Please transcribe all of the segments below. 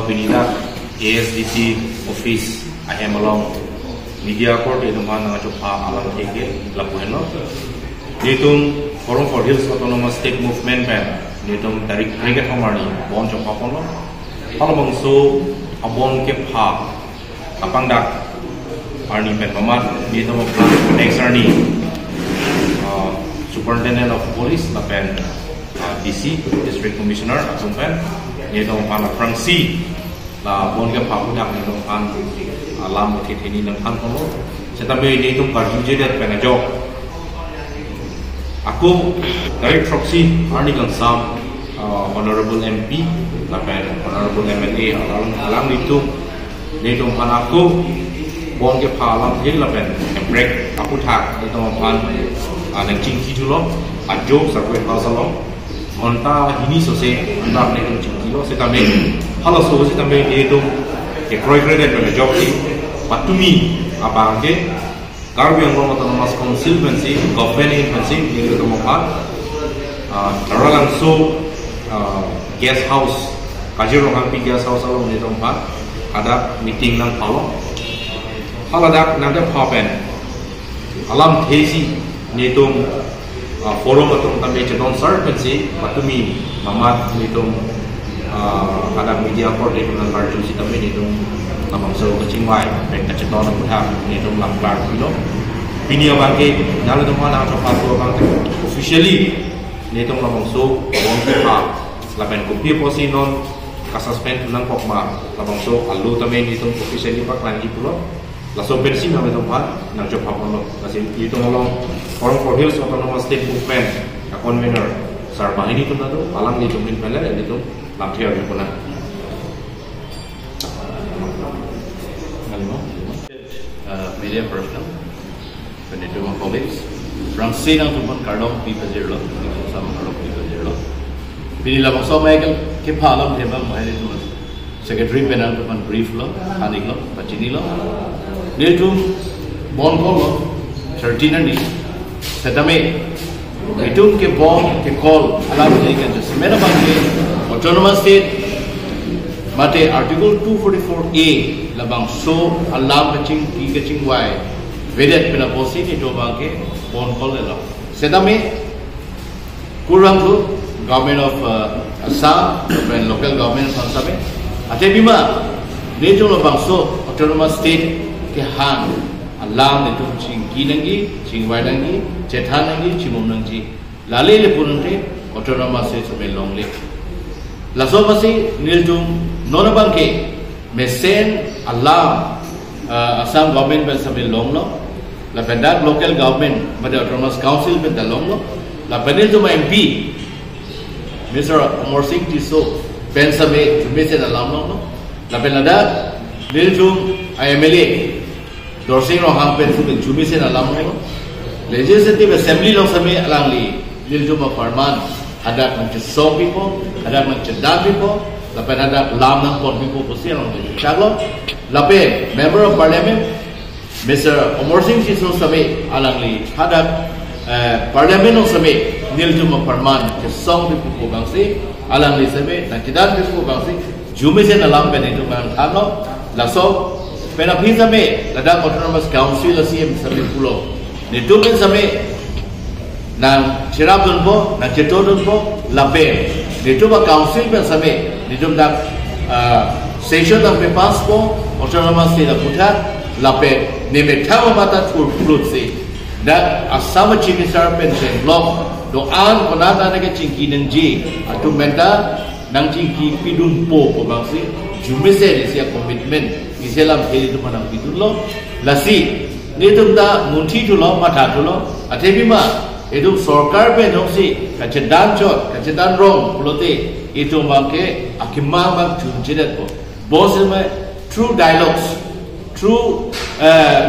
pinida ASDC office I am along media court itu mana ngaco alam tege lapuheno ditum Forum for Hills Autonomous State Movement pen ditum dari Cricket Homarni bon coba pono kalau bangso abon ke kapang dak Arni pen mamat ditum next Arni Superintendent of Police lapen DC District Commissioner atau pen ditum Francsi la bon ke punya ditum alam utit ini nang pono setambe ditum karju jedat pen job aku dari proxy Arni Gansam Honorable MP lapen Honorable MLA alam itu ditum aku bon ke alam hil lapen break aku tak ditum nang cingki dulu ajo sarwe hasalom onta ini sose anda nang cingki lo setambe halo sose setambe ditum ke kroy-kroy dan job ni patumi apa ke Garbi yang Autonomous Council pensi, government pensi, ini kita makan. Terlalu langsung guest house, kaji orang pi guest house alam ini tempat ada meeting nang kalau ada nanti papen alam tesi ini tum forum atau tambe cedon sar pensi, patumi mamat ini tum ada media court itu nang karju si tambe ini tum namang so kecingwai mereka cedon nang berhak ini tum lambar kilo Bini abangke nalo teman nak coba tu abangke officially ni tong namang so bon pa lapen kopi posi non kasuspend nang pokma labang so alu tame ni tong officially pak lagi pulo la so pensi nang tong pa nang coba pulo kasi itu ngolong Forum for Hills Autonomous State Movement ka convener sarba ini tu na tu alam ni tong min pala ni tong lamthia ni puna media person Pendidik colleagues, Francsi nang tumpang kardong di Pajero, sama kardong di Pajero. Bini labang so may kipalam tebang may itu secretary penang tumpang brief lo, hanik lo, bacini lo. Dia tu bon call lo, 13 ni. Setame itu ke bon ke call alam ni kan just. Mera bangke autonomous state mate article 244A labang so alam kacing ki kacing wai. Vedet pina posi ni do bangke bon call le sedame kurang tu government of Assam dan local government sansabe ate bima ni jo lo bangso autonomous state ke han alam ne tu ching kinangi chingwai nangi chethan nangi chimom nangji lale le punte autonomous state me longle laso basi nil tum nona bangke mesen alam Assam government ben sabe longlo la pendak local government mada autonomous council ben dalong lo la penil tu MP Mr. Amor Singh Tiso ben sabe jumese dalam lo la penada nil tu MLA Dorsing ro hang pen tu jumese dalam lo legislative assembly lo sabe alang li nil tu ma farman ada macam so people ada macam dan people la penada lam nang pon people posian lo chalo la pen member of parliament Mr. Amor Singh Tiso sabi alangli hadap parliament no sabi niljuma parman ke song di pupu bangsi alangli sabi na kidan di pupu bangsi jume se nalam ben itu bang ano laso pena phi sabi ladang autonomous council CM sabi pulo ni tumen sabi na chirap dun po na cheto dun po lape ni tuba council ben sabi ni tum dak session of pass po autonomous se la putha lape neme thawa mata tur flutsi that asama chimisar pension block do an konata nage chingki nangji atu menta nang chingki pidun po bangsi jumise sia commitment iselam heli tu manang pidullo lasi nitumda munthi tulo matha tulo athebima edu sarkar pe nosi kachedan chot kachedan rong pulote itu mangke akimma bang junjidat po bosme true dialogues through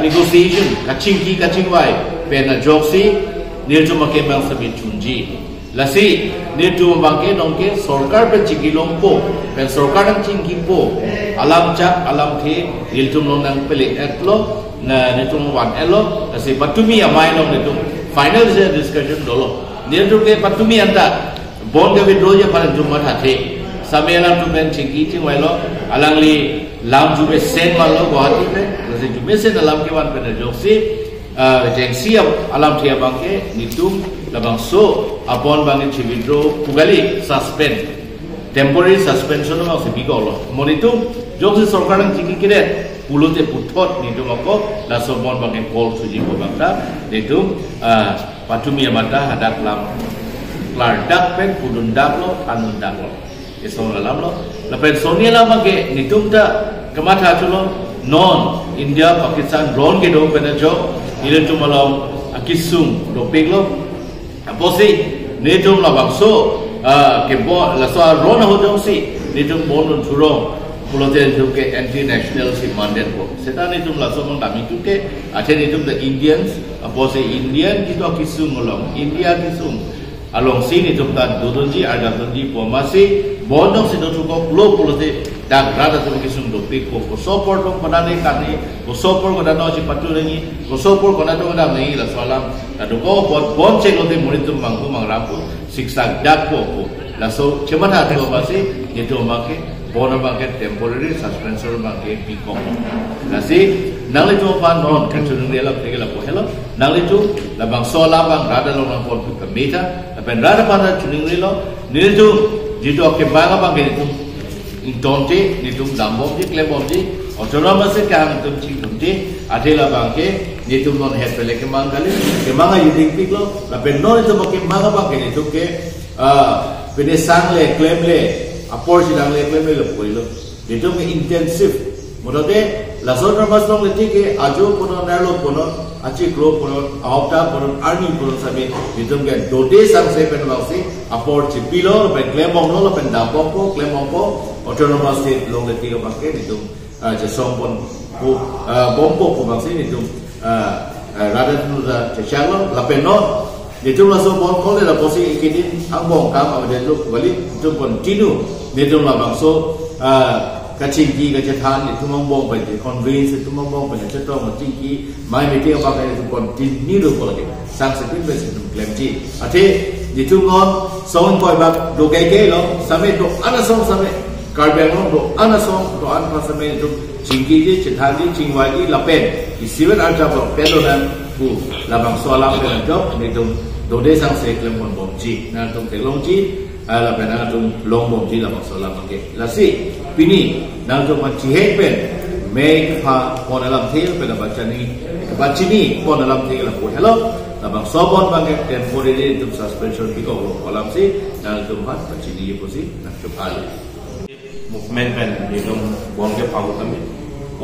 negotiation kaching wai pena joksi nirju make mang sabi chunji lasi nirju make nongke sarkar pe chiki longpo pen sarkar nang chingki po alam chak alam the nirju nang pele etlo na nirju wan elo lasi patumi amai nong nirju final discussion dolo nirju ke patumi anda bond ke withdraw ya paling jumma thathe Samela to Ben Chiki, Welo, Alangli, Lam to be Saint Malo, Guati, was it to miss it, Alam Kiwan Penajosi, Jengsi, Alam Tia Banke, Nitum, Labangso, upon Bangin Chividro, Pugali, suspend. Temporary suspension of the Bigolo. Monitum, Joseph Sorkaran Chiki, Pulute Putot, Nitumako, La Sorbon Bank call to Jimbo Bangta, Nitum, Patumi Amata, Hadak Lam, Clark Dakpen, Pudun Daklo, Anun Daklo. It's all Alamlo. La Pensonia Lamake, Nitumta, Kamatachulo, non India, Pakistan, Ron Gedo, Penajo, Iletumalom, Akisum, Dopiglo, Aposi, Nitum Labangso. Kebo la soal Rona hojong si nitum bonun turong puloten tuke anti-national si mandat ko. Setan nitum la soal kami tuke aten nitum the Indians apose Indian kita kisung along India kisung along si nitum ta dodonji argatonji pomasi bonong si dotuko pulo pulote dak rada tu kisung dopik ko support ko panane kani ko support ko dano si patulengi ko support ko dano da nei la soalam aduko bon chelote monitum mangku mangrapu siksa dakpo la so chemata to basi nito make bona make temporary suspension make piko la si nangli to pa non continue la tegela ko hello nangli to la bang sola bang rada lo nang pon ka meta la pen rada pa na tuning lo nito jito ke banga bang nito intonte nito dambo di klebom di autonomous ka nito chitumte adela bangke nito non hepele ke mangali ke manga yiding piglo la pen non ito make manga bang nito ke pene sangle claimle apor silangle claimle lo poilo nito ke intensive modode la zona mas long letike ajo kono nalo kono achi group kono auta kono army kono sabe nito ke dode sang se pen bangsi apor chipilo pen claimong lo pen dambo ko claimong ko autonomous state long letike bangke nito Jasompon bombo kumangsi nitum rada nuda chalo lapeno nitum laso bon kole la posi ikidin ambong kam abade lu bali nitum continue nitum la bangso kachingi kachathan nitum ambong ba convince nitum ambong ba chato machingi mai meeting ba nitum continue lu kole sang sepin ba nitum clemji ate nitum non song koi ba do ke lo same do ana song same Karbengong do anasong do anpasame do cinggi cethali cingwagi lapen isiwen arja bo pedonan bu labang soalam dengan job ni do desang se klemon bomji na tum telongji ala pena tum long bomji labang soalam ke lasi pini na tum cihe pen make ha ponalam thil pena bachani bachini ponalam thil la po hello labang sobon bange temporary tum suspension biko kolam si na tum hat bachini posi na chupali movement pen nitong bonge pago kami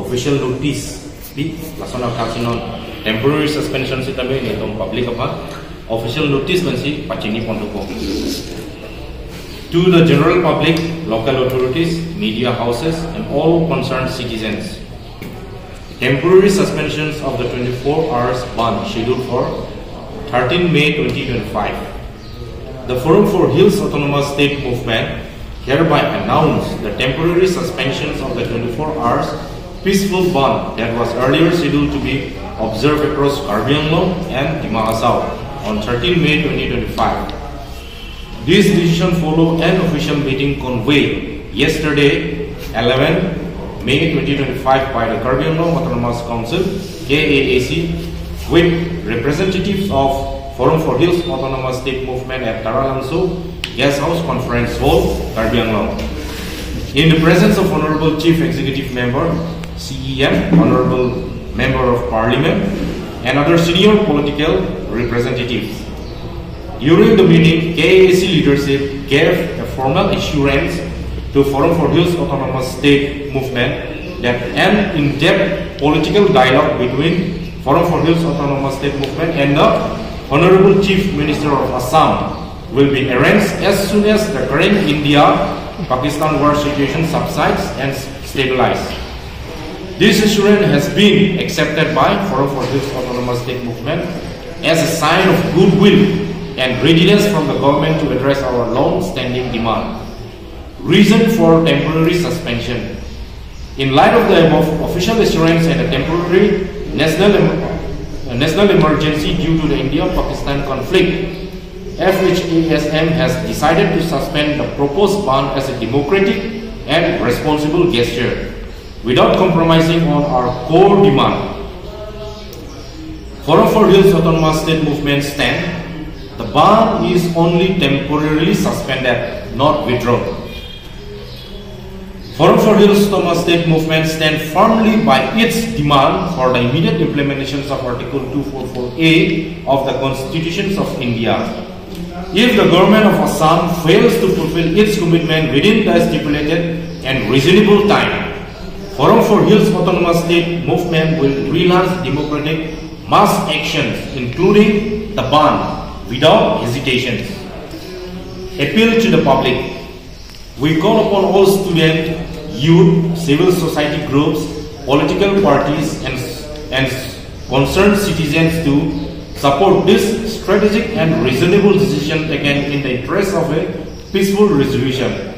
official notice di lasona kasinon temporary suspension si kami nitong public apa official notice man si pachini ponduko to the general public, local authorities, media houses and all concerned citizens. Temporary suspensions of the 24 hours ban scheduled for 13 May 2025. The Forum for Hills Autonomous State Movement hereby announce the temporary suspensions of the 24 hours peaceful ban that was earlier scheduled to be observed across Karbi Anglong and Dima Hasao on 13 May 2025. This decision followed an official meeting convened yesterday, 11 May 2025 by the Karbi Anglong Autonomous Council (KAAC) with representatives of Forum for Hills Autonomous State Movement at Taralangso Guest House Conference Hall, Karbi Anglong. In the presence of Honorable Chief Executive Member, CEM, Honorable Member of Parliament, and other senior political representatives. During the meeting, KAAC leadership gave a formal assurance to Forum for Hills Autonomous State Movement that an in-depth political dialogue between Forum for Hills Autonomous State Movement and the Honorable Chief Minister of Assam will be arranged as soon as the current India-Pakistan war situation subsides and stabilizes. This assurance has been accepted by Forum for Hills Autonomous State Movement as a sign of goodwill and readiness from the government to address our long-standing demand. Reason for temporary suspension. In light of the above official assurance and a temporary national emergency due to the India-Pakistan conflict, FHASM has decided to suspend the proposed ban as a democratic and responsible gesture without compromising on our core demand. Forum for Hills Autonomous State Movement stand, the ban is only temporarily suspended, not withdrawn. Forum for Hills Autonomous State Movement stand firmly by its demand for the immediate implementations of Article 244A of the Constitutions of India. If the government of Assam fails to fulfill its commitment within the stipulated and reasonable time, Forum for Hills Autonomous State Movement will relaunch democratic mass actions, including the ban, without hesitations. Appeal to the public. We call upon all students, youth, civil society groups, political parties, and concerned citizens to support this strategic and reasonable decision taken in the interest of a peaceful resolution.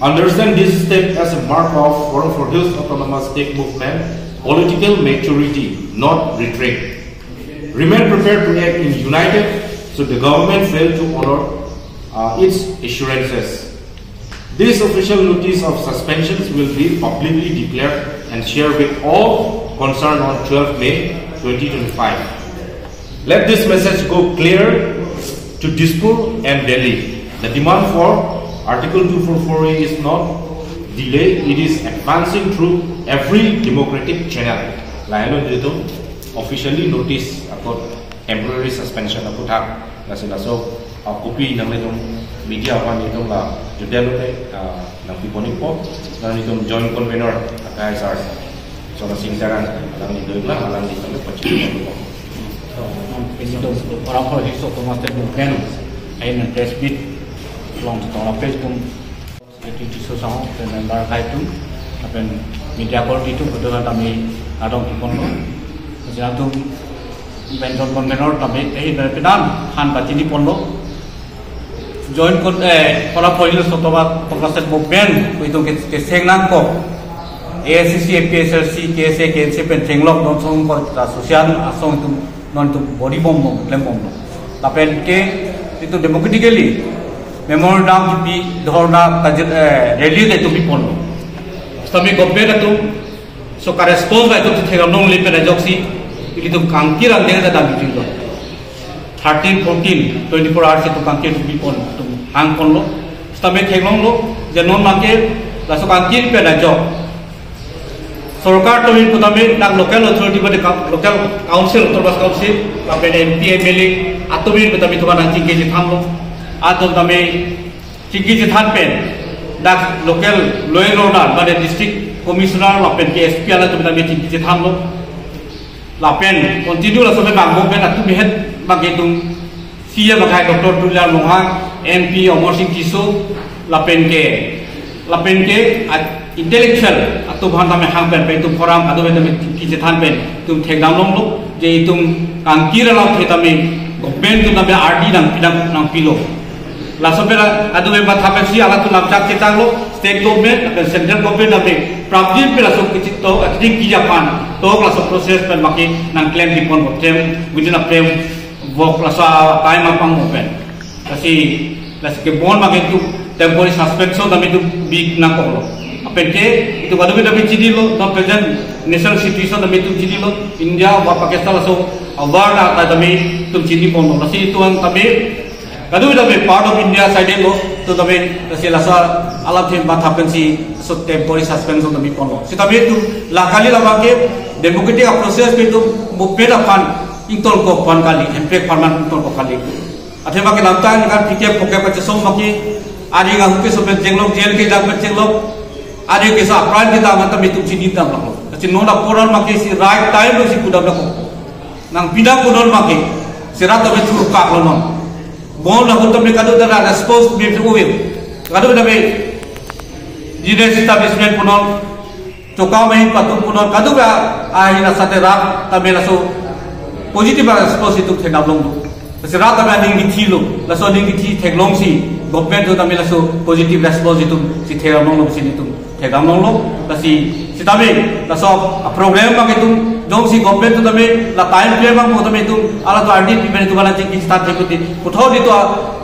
Understand this step as a mark of Forum for Hills Autonomous State Movement political maturity, not retreat. Remain prepared to act in united should the government fail to honor its assurances. This official notice of suspensions will be publicly declared and shared with all concerned on 12 May 2025. Let this message go clear to Dispur and Delhi. The demand for Article 244A is not delayed, it is advancing through every democratic channel. Lain itu officially notice about temporary suspension of utak. Laso kopi nang itu media apa itu lah judel itu nang piponi po nang itu joint convener akai sar. So singkaran nang itu lah nang itu pecah itu. Itu orang kalau di Sokomas State Movement, ayat press bit, long setengah page pun di sosok dan member kaitu, tapi media quality itu betul kami ada di kono. Sejarah tu vendor convener tapi dari pedan han baca di kono. Join kon para polis Sokomas State Movement itu kita senang ko. ASC, PSLC, KSA, KNC pentenglok don song ko sosial asong itu non itu body bomb lem bomb tapi itu democratically memorandum di dhorna rally itu pipon kami government itu so ka response itu thegam nong lipe na joksi itu kangkiran dengan data bikin 13 14 24 hours itu kangkir pipon itu hang pon lo kami thegam lo jenon make la so kangkir pe na jok सरकार तो इन पुतामे नाग local authority बदे local council उत्तरबास काउंसिल अपने MP MLA आतोबी पुतामे तो बना चिंके जिथान लो आतो तमे चिंके जिथान पे नाग लोकल लोयर रोडा बदे डिस्ट्रिक्ट कमिश्नर लापेन के एसपी आला तो पुतामे चिंके जिथान लो लापेन कंटिन्यू ला सबे बांगो पे नातु बेहेद बागे तुम सीए बखाय डॉक्टर दुला लोहा एमपी अमर सिंह किसो लापेन के intellectual atau bahan kami hampen pe itu forum atau kami kijitan pen itu thegdam long lo je itu kangkira lau thegdami government tu kami RD nang pilo la sobera adu me bathape si ala tu labjak cetang lo state government atau central government kami prabjip pe la so kichit to ating kijapan to la so process pen maki nang claim di pon tem within a frame work la sa time apang open kasi ke bon maki tu temporary suspension kami tu big na ko apenge itu kadu kita bicara lo no present national situation kami tu bicara lo India wa Pakistan so award ata kami tu bicara pon lo si itu ang kami kadu kita part of India side lo tu kami si lasa alam thim bath happen si so temporary suspension kami pon lo si kami tu lakali labake democratic process pe tu movement apan intol ko pan kali impact permanent intol ko kali athema ke lamta kan fikir poke pache so maki ari ga huke so pe jenglok jail ke jak pe jenglok ada kisah peran kita mata betul sini tak nak. Jadi nona koran makai si right time si kuda nak. Nang pindah koran makai si rata betul kak lonon. Bon lah untuk mereka tu dah response betul betul. Kalau dah be jenis establishment koran, cokau main patu koran. Kalau dah akhirnya sate rak, tapi langsung positif response itu terdapat long. Si rata main tinggi thilo, langsung tinggi thik long si. government tu kami lasu positive response itu si thegam nong sini itu thegam nong lasi si kami lasu program bang itu dong si government tu kami la time frame bang tu kami itu ala tu RDP ben itu bala cik start seperti puthau itu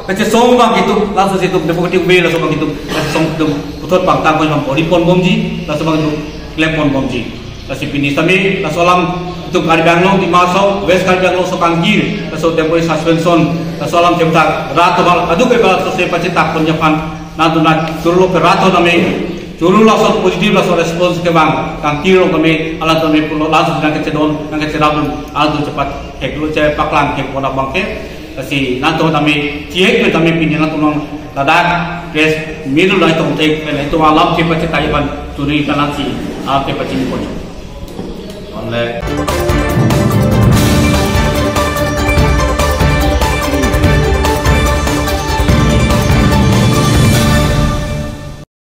kece song bang itu lasu situ deputy way lasu bang itu song tu puthau bang tang bang polipon bomji lasu bang itu klepon bomji lasi pini kami lasu alam itu kari Bangalore di Masau West kari Bangalore so kangkir lasu temporary suspension lasu alam cipta rat bal adu ke bal so se pacita penjapan na tu na turlo ke rat name Julu langsung positif langsung respons ke bang, kangkir kami alat kami pulau langsung nak cedon, nak cedabun, alat tu cepat heklu cek paklan hek pola bangke, kasi nanti kami ciek kami pinjam nanti nong ladak, kes middle lah itu tek, itu alam cepat cetai ban, turi kanan si, alam cepat cini pun. Online.